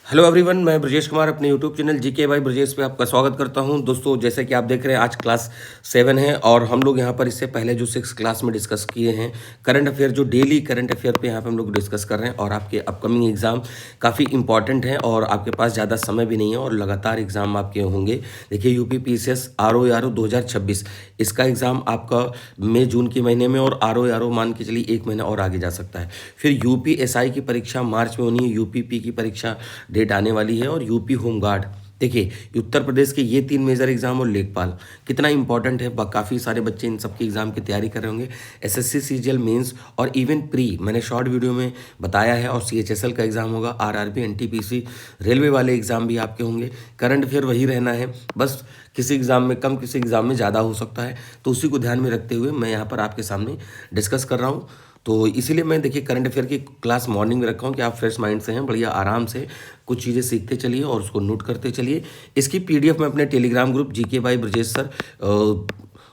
Hello everyone, मैं ब्रजेश कुमार अपने YouTube channel GK by Brajesh पे आपका स्वागत करता हूं। दोस्तों, जैसे कि आप देख रहे हैं आज क्लास 7 है और हम लोग यहां पर इससे पहले जो 6 क्लास में डिस्कस किए हैं करंट अफेयर, जो डेली करंट अफेयर पे यहां पे हम लोग डिस्कस कर रहे हैं। और आपके अपकमिंग एग्जाम काफ़ी इंपॉर्टेंट हैं और आपके पास ज़्यादा समय भी नहीं है और लगातार एग्जाम आपके होंगे। देखिए, यूपी पीसीएस RO 2026 इसका एग्ज़ाम आपका मई जून के महीने में और RO मान के चलिए 1 महीना और आगे जा सकता है। फिर UPSI की परीक्षा मार्च में होनी है, UPP की परीक्षा डेट आने वाली है और यूपी होमगार्ड। देखिए, उत्तर प्रदेश के ये 3 मेजर एग्जाम और लेखपाल कितना इंपॉर्टेंट है। काफ़ी सारे बच्चे इन सबके एग्जाम की तैयारी कर रहे होंगे। SSC CGL मेंस और इवन प्री मैंने शॉर्ट वीडियो में बताया है। और CHSL का एग्जाम होगा, RRB NTPC रेलवे वाले एग्जाम भी आपके होंगे। करंट अफेयर वही रहना है, बस किसी एग्जाम में कम, किसी एग्जाम में ज़्यादा हो सकता है। तो उसी को ध्यान में रखते हुए मैं यहाँ पर आपके सामने डिस्कस कर रहा हूँ। तो इसीलिए मैं देखिए करंट अफेयर की क्लास मॉर्निंग में रखा हूँ कि आप फ्रेश माइंड से हैं, बढ़िया आराम से कुछ चीज़ें सीखते चलिए और उसको नोट करते चलिए। इसकी PDF मैं अपने Telegram group GK by Brajesh sir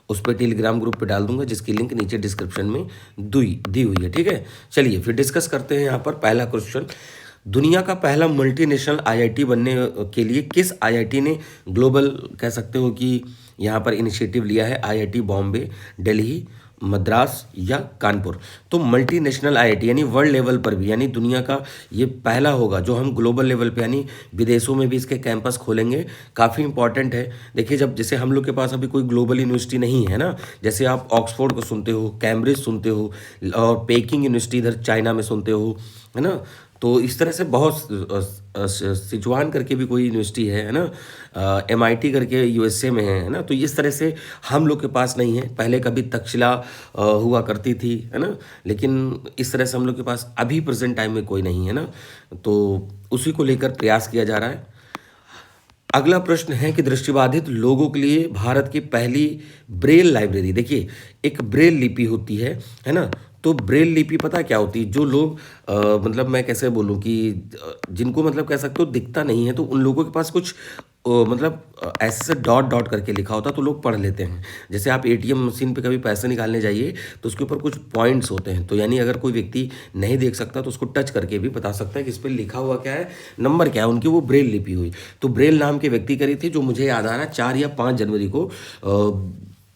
उस पर टेलीग्राम ग्रुप पे डाल दूंगा, जिसकी लिंक नीचे डिस्क्रिप्शन में दी हुई है। ठीक है, चलिए फिर डिस्कस करते हैं। यहाँ पर पहला क्वेश्चन, दुनिया का पहला मल्टीनेशनल IIT बनने के लिए किस IIT ने ग्लोबल कह सकते हो कि यहाँ पर इनिशिएटिव लिया है? IIT बॉम्बे, दिल्ली, मद्रास या कानपुर। तो मल्टीनेशनल IIT यानी वर्ल्ड लेवल पर भी, यानी दुनिया का ये पहला होगा जो हम ग्लोबल लेवल पे यानी विदेशों में भी इसके कैंपस खोलेंगे। काफ़ी इंपॉर्टेंट है। देखिए, जब जैसे हम लोग के पास अभी कोई ग्लोबल यूनिवर्सिटी नहीं है ना, जैसे आप ऑक्सफोर्ड को सुनते हो, कैम्ब्रिज सुनते हो और पेकिंग यूनिवर्सिटी इधर चाइना में सुनते हो, है ना। तो इस तरह से बहुत सिचुआन करके भी कोई यूनिवर्सिटी है ना, MIT करके USA में है ना। तो इस तरह से हम लोग के पास नहीं है। पहले कभी तक्षशिला हुआ करती थी, है ना, लेकिन इस तरह से हम लोग के पास अभी प्रेजेंट टाइम में कोई नहीं है ना। तो उसी को लेकर प्रयास किया जा रहा है। अगला प्रश्न है कि दृष्टिबाधित लोगों के लिए भारत की पहली ब्रेल लाइब्रेरी। देखिए, एक ब्रेल लिपि होती है ना। तो ब्रेल लिपि पता क्या होती है? जो लोग मतलब मैं कैसे बोलूँ कि जिनको मतलब कह सकते हो दिखता नहीं है, तो उन लोगों के पास कुछ मतलब ऐसे डॉट डॉट करके लिखा होता है तो लोग पढ़ लेते हैं। जैसे आप ATM मशीन पे कभी पैसे निकालने जाइए तो उसके ऊपर कुछ पॉइंट्स होते हैं, तो यानी अगर कोई व्यक्ति नहीं देख सकता तो उसको टच करके भी बता सकता है कि इस पर लिखा हुआ क्या है, नंबर क्या है। उनकी वो ब्रेल लिपि हुई। तो ब्रेल नाम के व्यक्ति करी थी, जो मुझे याद आ रहा है 4 या 5 जनवरी को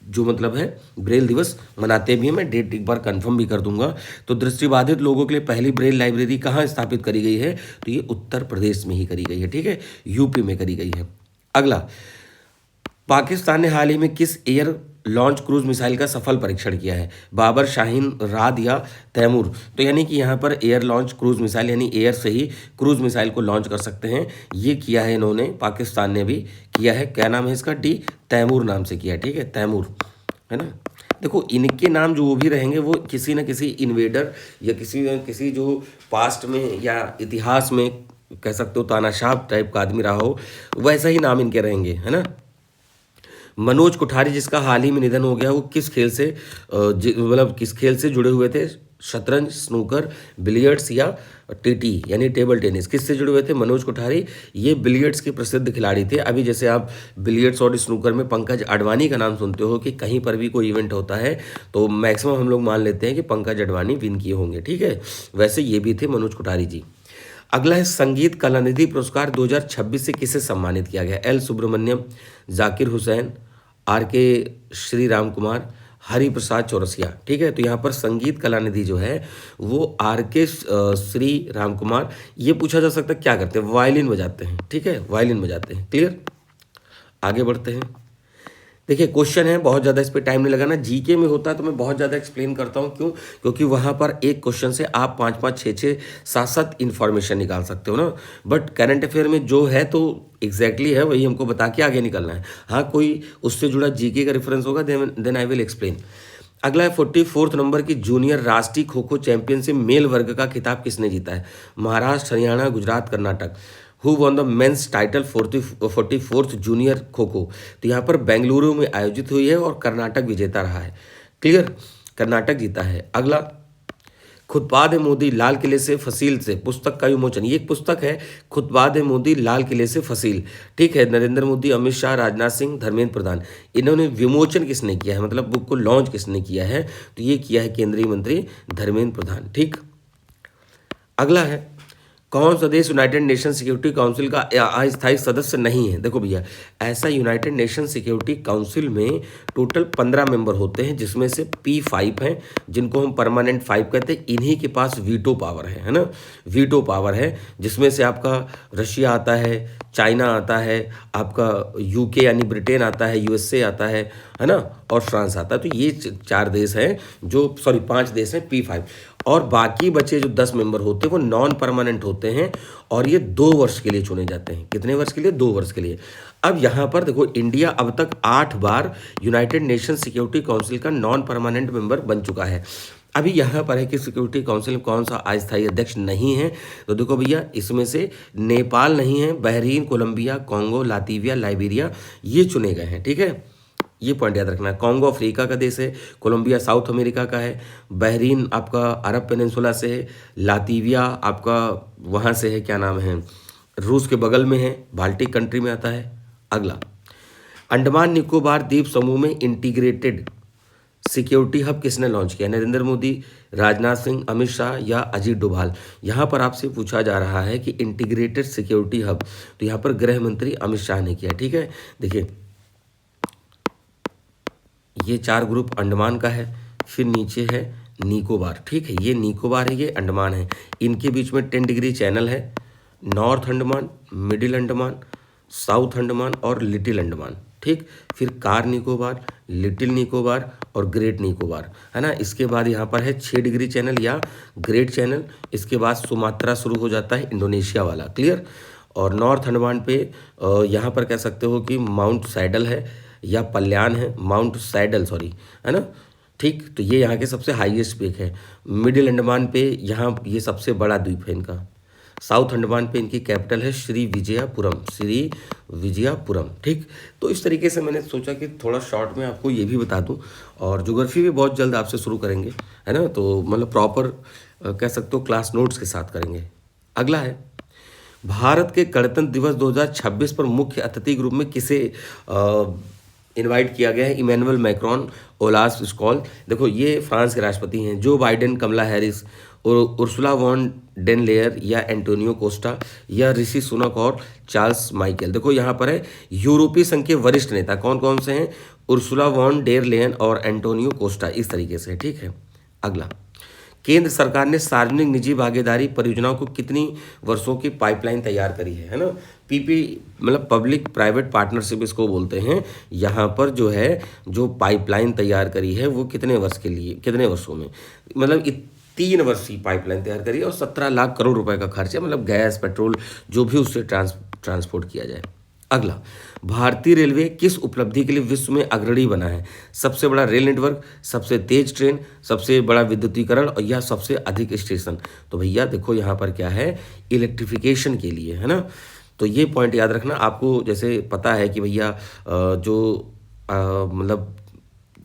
जो मतलब है ब्रेल दिवस मनाते भी हैं। मैं डेट एक बार कंफर्म भी कर दूंगा। तो दृष्टिबाधित लोगों के लिए पहली ब्रेल लाइब्रेरी कहाँ स्थापित करी गई है? तो ये उत्तर प्रदेश में ही करी गई है। ठीक है, UP में करी गई है। अगला, पाकिस्तान ने हाल ही में किस एयर लॉन्च क्रूज मिसाइल का सफल परीक्षण किया है? बाबर, शाहीन, राद या तैमूर। तो यानी कि यहाँ पर एयर लॉन्च क्रूज मिसाइल यानी एयर से ही क्रूज मिसाइल को लॉन्च कर सकते हैं, ये किया है इन्होंने, पाकिस्तान ने भी किया है। क्या नाम है इसका? तैमूर नाम से किया। ठीक है, तैमूर, है ना। देखो, इनके नाम जो भी रहेंगे वो किसी न किसी इन्वेडर या किसी न किसी जो पास्ट में या इतिहास में कह सकते हो तानाशाह टाइप का आदमी रहा हो, वैसा ही नाम इनके रहेंगे, है ना। मनोज कोठारी जिसका हाल ही में निधन हो गया, वो किस खेल से मतलब किस खेल से जुड़े हुए थे? शतरंज, स्नूकर, बिलियर्ड्स या TT यानी टेबल टेनिस। किससे जुड़े हुए थे मनोज कोठारी? ये बिलियर्ड्स के प्रसिद्ध खिलाड़ी थे। अभी जैसे आप बिलियर्ड्स और स्नूकर में पंकज अडवाणी का नाम सुनते हो कि कहीं पर भी कोई इवेंट होता है तो मैक्सिमम हम लोग मान लेते हैं कि पंकज अडवाणी विन किए होंगे। ठीक है, वैसे ये भी थे मनोज कोठारी जी। अगला है, संगीत कलानिधि पुरस्कार 2026 से किसे सम्मानित किया गया? L Subramaniam, Zakir Hussain, RK Shri Ram Kumar, Hari Prasad Chaurasia. ठीक है, तो यहाँ पर संगीत कलानिधि जो है वो RK श्री राम कुमार। ये पूछा जा सकता है क्या करते हैं? वायलिन बजाते हैं। ठीक है, वायलिन बजाते हैं। क्लियर, आगे बढ़ते हैं। देखिए, क्वेश्चन है, बहुत ज़्यादा इस पर टाइम नहीं लगाना। GK में होता है तो मैं बहुत ज़्यादा एक्सप्लेन करता हूँ। क्यों? क्योंकि वहाँ पर एक क्वेश्चन से आप 5-5, 6-6, 7-7 इन्फॉर्मेशन निकाल सकते हो ना। बट करंट अफेयर में जो है तो एग्जैक्टली है वही हमको बता के आगे निकलना है। हाँ, कोई उससे जुड़ा GK का रेफरेंस होगा देन आई विल एक्सप्लेन। अगला है, 44 नंबर की जूनियर राष्ट्रीय खो खो चैंपियनशिप मेल वर्ग का खिताब किसने जीता है? Maharashtra, Haryana, Gujarat, Karnataka. Who won the men's title 44th junior kho kho? तो यहाँ पर बेंगलुरु में आयोजित हुई है और कर्नाटक विजेता रहा है। क्लियर, कर्नाटक जीता है। अगला, खुतबाद मोदी लाल किले से फसील से पुस्तक का विमोचन। ये एक पुस्तक है, खुतबाद मोदी लाल किले से फसील। ठीक है, नरेंद्र मोदी, अमित शाह, राजनाथ सिंह, धर्मेंद्र प्रधान, इन्होंने विमोचन किसने किया है, मतलब बुक को लॉन्च किसने किया है? तो ये किया है केंद्रीय मंत्री धर्मेंद्र प्रधान। ठीक, अगला है, कौन सा देश यूनाइटेड नेशन सिक्योरिटी काउंसिल का अस्थायी सदस्य नहीं है? देखो भैया, ऐसा यूनाइटेड नेशन सिक्योरिटी काउंसिल में टोटल 15 मेंबर होते हैं, जिसमें से P5 हैं, जिनको हम परमानेंट 5 कहते हैं। इन्हीं के पास वीटो पावर है ना, वीटो पावर है, जिसमें से आपका रशिया आता है, चाइना आता है, आपका UK यानी ब्रिटेन आता है, USA आता है ना, और फ्रांस आता है। तो ये 4 देश हैं जो, सॉरी 5 देश हैं P5, और बाकी बचे जो 10 मेंबर होते हैं वो नॉन परमानेंट होते हैं, और ये 2 वर्ष के लिए चुने जाते हैं। कितने वर्ष के लिए? 2 वर्ष के लिए। अब यहाँ पर देखो, इंडिया अब तक 8 बार यूनाइटेड नेशन सिक्योरिटी काउंसिल का नॉन परमानेंट मेंबर बन चुका है। अभी यहाँ पर है कि सिक्योरिटी काउंसिल में कौन सा अस्थायी अध्यक्ष नहीं है, तो देखो भैया, इसमें से नेपाल नहीं है, Bahrain, Colombia, Congo, Latvia, Liberia, ये चुने गए हैं। ठीक है, ये पॉइंट याद रखना है। कॉन्गो अफ्रीका का देश है, कोलंबिया साउथ अमेरिका का है, बहरीन आपका अरब पेनिनसुला से है, लातविया आपका वहाँ से है, क्या नाम है, रूस के बगल में है, बाल्टिक कंट्री में आता है। अगला, अंडमान निकोबार द्वीप समूह में इंटीग्रेटेड सिक्योरिटी हब किसने लॉन्च किया? नरेंद्र मोदी, राजनाथ सिंह, अमित शाह या अजीत डोभाल? यहाँ पर आपसे पूछा जा रहा है कि इंटीग्रेटेड सिक्योरिटी हब, तो यहाँ पर गृह मंत्री अमित शाह ने किया। ठीक है, देखिए ये 4 ग्रुप अंडमान का है, फिर नीचे है निकोबार। ठीक है, ये निकोबार है, ये अंडमान है। इनके बीच में 10 डिग्री चैनल है, north Andaman, middle Andaman, south Andaman और लिटिल अंडमान। ठीक, फिर कार निकोबार, लिटिल निकोबार और ग्रेट निकोबार, है ना। इसके बाद यहाँ पर है 6 डिग्री चैनल या ग्रेट चैनल। इसके बाद सुमात्रा शुरू हो जाता है, इंडोनेशिया वाला। क्लियर। और नॉर्थ अंडमान पे यहाँ पर कह सकते हो कि माउंट सैडल है या पल्यान है, माउंट सैडल सॉरी, है ना। ठीक, तो ये यहाँ के सबसे हाईएस्ट पीक है। मिडिल अंडमान पे यहाँ ये सबसे बड़ा द्वीप है इनका। साउथ अंडमान पे इनकी कैपिटल है श्री विजयपुरम, श्री विजयपुरम। ठीक, तो इस तरीके से मैंने सोचा कि थोड़ा शॉर्ट में आपको ये भी बता दूं, और ज्योग्राफी भी बहुत जल्द आपसे शुरू करेंगे, है ना। तो मतलब प्रॉपर कह सकते हो क्लास नोट्स के साथ करेंगे। अगला है, भारत के गणतंत्र दिवस 2026 पर मुख्य अतिथि ग्रुप में किसे इनवाइट किया गया है? इमैनुअल मैक्रोन, ओलाफ स्कॉल, देखो ये फ्रांस के राष्ट्रपति हैं, जो बाइडेन, कमला हैरिस, और उर्सुला वॉन डेन लेयर या एंटोनियो कोस्टा या ऋषि सुनक और चार्ल्स माइकल। देखो यहाँ पर है यूरोपीय संघ के वरिष्ठ नेता कौन कौन से हैं? उर्सुला वॉन डेर लेयन और एंटोनियो कोस्टा, इस तरीके से। ठीक है, अगला, केंद्र सरकार ने सार्वजनिक निजी भागीदारी परियोजनाओं को कितनी वर्षों की पाइपलाइन तैयार करी है ना। पीपी मतलब पब्लिक प्राइवेट पार्टनरशिप इसको बोलते हैं। यहाँ पर जो है जो पाइपलाइन तैयार करी है वो कितने वर्ष के लिए, कितने वर्षों में, मतलब 3 वर्ष की पाइपलाइन तैयार करी है, और 17 लाख करोड़ रुपए का खर्च है, मतलब गैस पेट्रोल जो भी उससे ट्रांसपोर्ट किया जाए। अगला, भारतीय रेलवे किस उपलब्धि के लिए विश्व में अग्रणी बना है? सबसे बड़ा रेल नेटवर्क, सबसे तेज ट्रेन, सबसे बड़ा विद्युतीकरण, और या सबसे अधिक स्टेशन? तो भैया देखो यहाँ पर क्या है, इलेक्ट्रिफिकेशन के लिए, है ना। तो ये पॉइंट याद रखना आपको। जैसे पता है कि भैया जो मतलब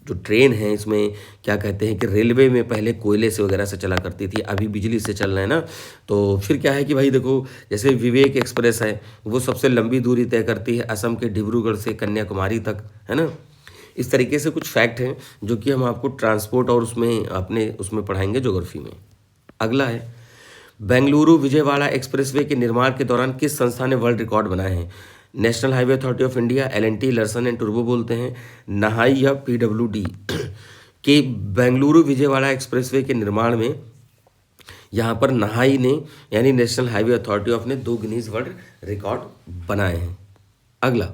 जो ट्रेन है इसमें क्या कहते हैं कि रेलवे में पहले कोयले से वगैरह से चला करती थी, अभी बिजली से चल रहा है ना। तो फिर क्या है कि भाई देखो, जैसे विवेक एक्सप्रेस है वो सबसे लंबी दूरी तय करती है असम के डिब्रूगढ़ से कन्याकुमारी तक, है ना। इस तरीके से कुछ फैक्ट हैं जो कि हम आपको ट्रांसपोर्ट और उसमें अपने उसमें पढ़ाएंगे ज्योग्राफी में। अगला है, बेंगलुरु विजयवाड़ा एक्सप्रेसवे के निर्माण के दौरान किस संस्था ने वर्ल्ड रिकॉर्ड बनाए हैं? National Highway Authority of India, L&T, Larsen and टुर्बो बोलते हैं, नहाई या PWD के बेंगलुरु विजयवाड़ा एक्सप्रेसवे के निर्माण में यहाँ पर नहाई ने यानी नेशनल हाईवे अथॉरिटी ऑफ ने 2 गिनीज वर्ल्ड रिकॉर्ड बनाए हैं। अगला,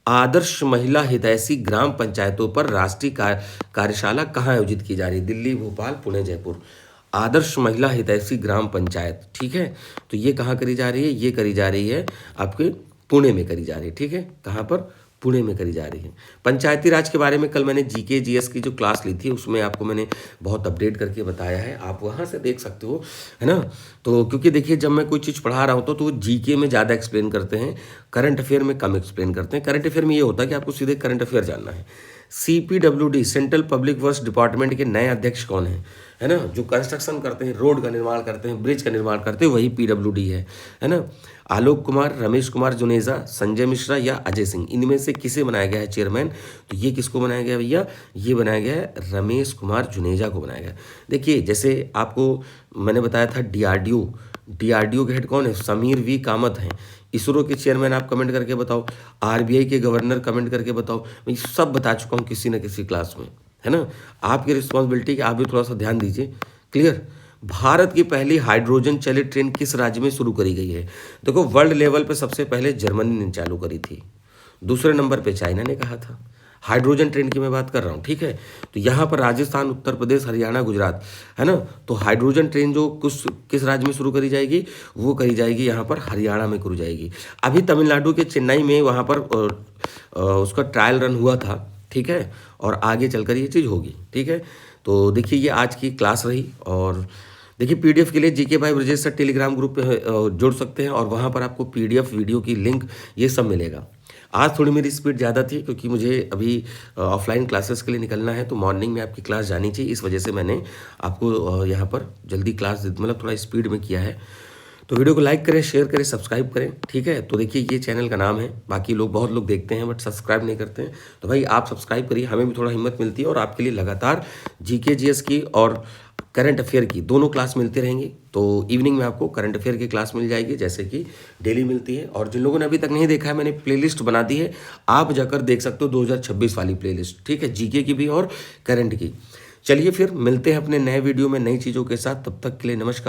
आदर्श महिला हितैषी ग्राम पंचायतों पर राष्ट्रीय कार्यशाला कहाँ आयोजित की जा रही है? दिल्ली, भोपाल, पुणे, जयपुर। आदर्श महिला हितैषी ग्राम पंचायत, ठीक है, तो ये कहाँ करी जा रही है? ये करी जा रही है आपके पुणे में करी जा रही है। ठीक है, कहाँ पर? पुणे में करी जा रही है। पंचायती राज के बारे में कल मैंने जीके जीएस की जो क्लास ली थी उसमें आपको मैंने बहुत अपडेट करके बताया है, आप वहाँ से देख सकते हो, है ना। तो क्योंकि देखिए जब मैं कोई चीज़ पढ़ा रहा होता तो वो जीके में ज़्यादा एक्सप्लेन करते हैं, करंट अफेयर में कम एक्सप्लेन करते हैं। करंट अफेयर में ये होता है कि आपको सीधे करंट अफेयर जानना है, CPWD central public works department के नए अध्यक्ष कौन है ना? जो कंस्ट्रक्शन करते हैं, रोड का निर्माण करते हैं, ब्रिज का निर्माण करते हैं, वही PWD है ना? आलोक कुमार, रमेश कुमार जुनेजा, संजय मिश्रा या अजय सिंह, इनमें से किसे बनाया गया है चेयरमैन? तो ये किसको बनाया गया भैया? ये बनाया गया है रमेश कुमार जुनेजा को बनाया गया। देखिए जैसे आपको मैंने बताया था DRDO के हेड कौन है? समीर V कामत हैं। इसरो के चेयरमैन आप कमेंट करके बताओ। RBI के गवर्नर कमेंट करके बताओ। मैं सब बता चुका हूँ किसी न किसी क्लास में, है ना? आपकी रिस्पॉन्सिबिलिटी कि आप भी थोड़ा सा ध्यान दीजिए। क्लियर? भारत की पहली हाइड्रोजन चलित ट्रेन किस राज्य में शुरू करी गई है? देखो वर्ल्ड लेवल पे सबसे पहले जर्मनी ने चालू करी थी, दूसरे नंबर पे चाइना ने कहा था। हाइड्रोजन ट्रेन की मैं बात कर रहा हूँ, ठीक है? तो यहाँ पर राजस्थान, उत्तर प्रदेश, हरियाणा, गुजरात, है ना? तो हाइड्रोजन ट्रेन जो किस राज्य में शुरू करी जाएगी? वो करी जाएगी यहाँ पर हरियाणा में करी जाएगी। अभी तमिलनाडु के चेन्नई में वहाँ पर उसका ट्रायल रन हुआ था, ठीक है? और आगे चलकर ये चीज़ होगी, ठीक है? तो देखिए ये आज की क्लास रही। और देखिए PDF के लिए GK by Brajesh sir Telegram group पे जुड़ सकते हैं और वहाँ पर आपको PDF वीडियो की लिंक ये सब मिलेगा। आज थोड़ी मेरी स्पीड ज़्यादा थी क्योंकि मुझे अभी ऑफलाइन क्लासेस के लिए निकलना है, तो मॉर्निंग में आपकी क्लास जानी चाहिए, इस वजह से मैंने आपको यहाँ पर जल्दी क्लास मतलब थोड़ा स्पीड में किया है। तो वीडियो को लाइक करें, शेयर करें, सब्सक्राइब करें, ठीक है? तो देखिए ये चैनल का नाम है, बाकी लोग बहुत लोग देखते हैं बट सब्सक्राइब नहीं करते हैं, तो भाई आप सब्सक्राइब करिए, हमें भी थोड़ा हिम्मत मिलती है और आपके लिए लगातार GK GS की और करंट अफेयर की दोनों क्लास मिलती रहेंगी। तो इवनिंग में आपको करंट अफेयर की क्लास मिल जाएगी जैसे कि डेली मिलती है। और जिन लोगों ने अभी तक नहीं देखा है, मैंने प्लेलिस्ट बना दी है, आप जाकर देख सकते हो 2026 वाली प्लेलिस्ट, ठीक है? GK की भी और करंट की। चलिए फिर मिलते हैं अपने नए वीडियो में नई चीज़ों के साथ, तब तक के लिए नमस्कार।